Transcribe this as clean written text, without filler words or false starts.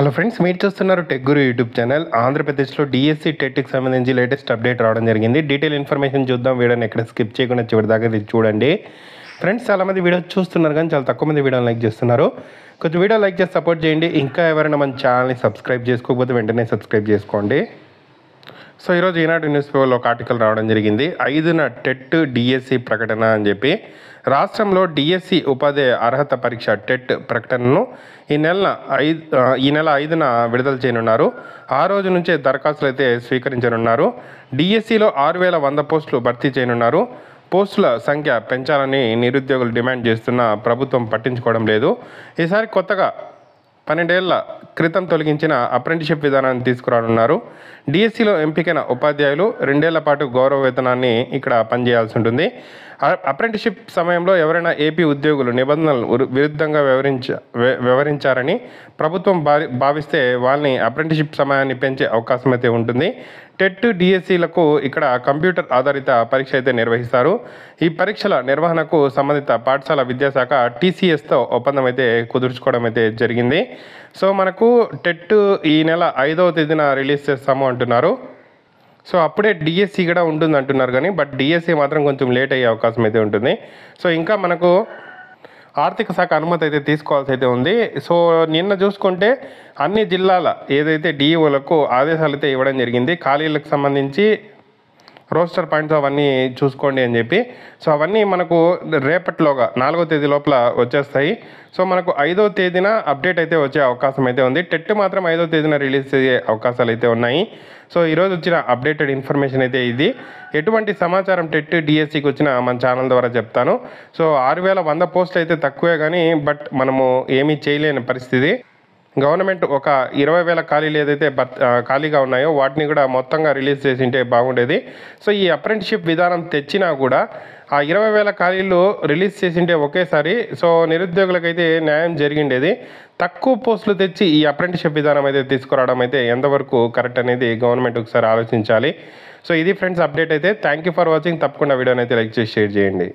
Hello friends, మీరు చూస్తున్నారు tech గురు YouTube channel. ఆంధ్రప్రదేశ్లో డిఎస్సి టెట్కి సంబంధించి లేటెస్ట్ అప్డేట్ రావడం జరిగింది. డీటెయిల్ ఇన్ఫర్మేషన్ చూద్దాం. వీడియోని ఎక్కడ స్కిప్ చేయకుండా చివరి దాకా చూడండి. ఫ్రెండ్స్, చాలామంది వీడియో చూస్తున్నారు కానీ చాలా తక్కువ మంది వీడియోని లైక్ చేస్తున్నారు. కొంచెం వీడియో లైక్ చేసి సపోర్ట్ చేయండి. ఇంకా ఎవరైనా మన ఛానల్ని సబ్స్క్రైబ్ చేసుకోకపోతే వెంటనే సబ్స్క్రైబ్ చేసుకోండి. సో ఈరోజు ఈనాడు న్యూస్ పేపర్లో ఒక ఆర్టికల్ రావడం జరిగింది. 5న టెట్ డిఎస్సి ప్రకటన అని చెప్పి. రాష్ట్రంలో డిఎస్సి ఉపాధ్యాయ అర్హత పరీక్ష టెట్ ప్రకటనను ఈ నెల 5న విడుదల చేయనున్నారు. ఆ రోజు నుంచే దరఖాస్తులు అయితే స్వీకరించనున్నారు. డిఎస్సిలో 6,100 పోస్టులు భర్తీ చేయనున్నారు. పోస్టుల సంఖ్య పెంచాలని నిరుద్యోగులు డిమాండ్ చేస్తున్న ప్రభుత్వం పట్టించుకోవడం లేదు. ఈసారి కొత్తగా 12 ఏళ్ల క్రితం తొలగించిన అప్రెంటిషిప్ విధానాన్ని తీసుకురానున్నారు. డిఎస్సిలో ఎంపికైన ఉపాధ్యాయులు 2 ఏళ్ల పాటు గౌరవ వేతనాన్ని ఇక్కడ పనిచేయాల్సి ఉంటుంది. అప్రెంటిషిప్ సమయంలో ఎవరైనా ఏపీ ఉద్యోగులు నిబంధనలు విరుద్ధంగా వ్యవహరించారని ప్రభుత్వం భావిస్తే వాళ్ళని అప్రెంటిషిప్ సమయాన్ని పెంచే అవకాశం అయితే ఉంటుంది. టెట్ డిఎస్సిలకు ఇక్కడ కంప్యూటర్ ఆధారిత పరీక్ష అయితే నిర్వహిస్తారు. ఈ పరీక్షల నిర్వహణకు సంబంధిత పాఠశాల విద్యాశాఖ టీసీఎస్తో ఒప్పందం అయితే కుదుర్చుకోవడం అయితే జరిగింది. సో మనకు టెట్ ఈ నెల 5వ తేదీన రిలీజ్ చేస్తాము అంటున్నారు. సో అప్పుడే డిఎస్సి కూడా ఉంటుంది అంటున్నారు కానీ డిఎస్సి మాత్రం కొంచెం లేట్ అయ్యే అవకాశం అయితే ఉంటుంది. సో ఇంకా మనకు ఆర్థిక శాఖ అనుమతి అయితే తీసుకోవాల్సి అయితే ఉంది. సో నిన్న చూసుకుంటే అన్ని జిల్లాల ఏదైతే డిఈఓలకు ఆదేశాలు అయితే ఇవ్వడం జరిగింది. ఖాళీలకు సంబంధించి రోస్టర్ పాయింట్స్ అవన్నీ చూసుకోండి అని చెప్పి. సో అవన్నీ మనకు రేపటిలోగా 4వ తేదీ లోపల వచ్చేస్తాయి. సో మనకు 5వ తేదీన అప్డేట్ అయితే వచ్చే అవకాశం అయితే ఉంది. టెట్ మాత్రం 5వ తేదీన రిలీజ్ అయ్యే అవకాశాలు అయితే ఉన్నాయి. సో ఈరోజు వచ్చిన అప్డేటెడ్ ఇన్ఫర్మేషన్ అయితే ఇది. ఎటువంటి సమాచారం టెట్ డిఎస్సికి వచ్చిన మన ఛానల్ ద్వారా చెప్తాను. సో 6,100 పోస్టులు అయితే తక్కువే కానీ మనము ఏమీ చేయలేని పరిస్థితి. గవర్నమెంట్ ఒక 20,000 ఖాళీలు ఏదైతే ఖాళీగా ఉన్నాయో వాటిని కూడా మొత్తంగా రిలీజ్ చేసింటే బాగుండేది. సో ఈ అప్రెంటిషిప్ విధానం తెచ్చినా కూడా ఆ 20,000 ఖాళీలు రిలీజ్ చేసింటే ఒకేసారి సో నిరుద్యోగులకైతే న్యాయం జరిగిండేది. తక్కువ పోస్టులు తెచ్చి ఈ అప్రెంటిషిప్ విధానం అయితే తీసుకురావడం అయితే ఎంతవరకు కరెక్ట్ అనేది గవర్నమెంట్ ఒకసారి ఆలోచించాలి. సో ఇది ఫ్రెండ్స్ అప్డేట్ అయితే. Thank you for watching. తప్పకుండా వీడియోని అయితే లైక్ చేసి షేర్ చేయండి.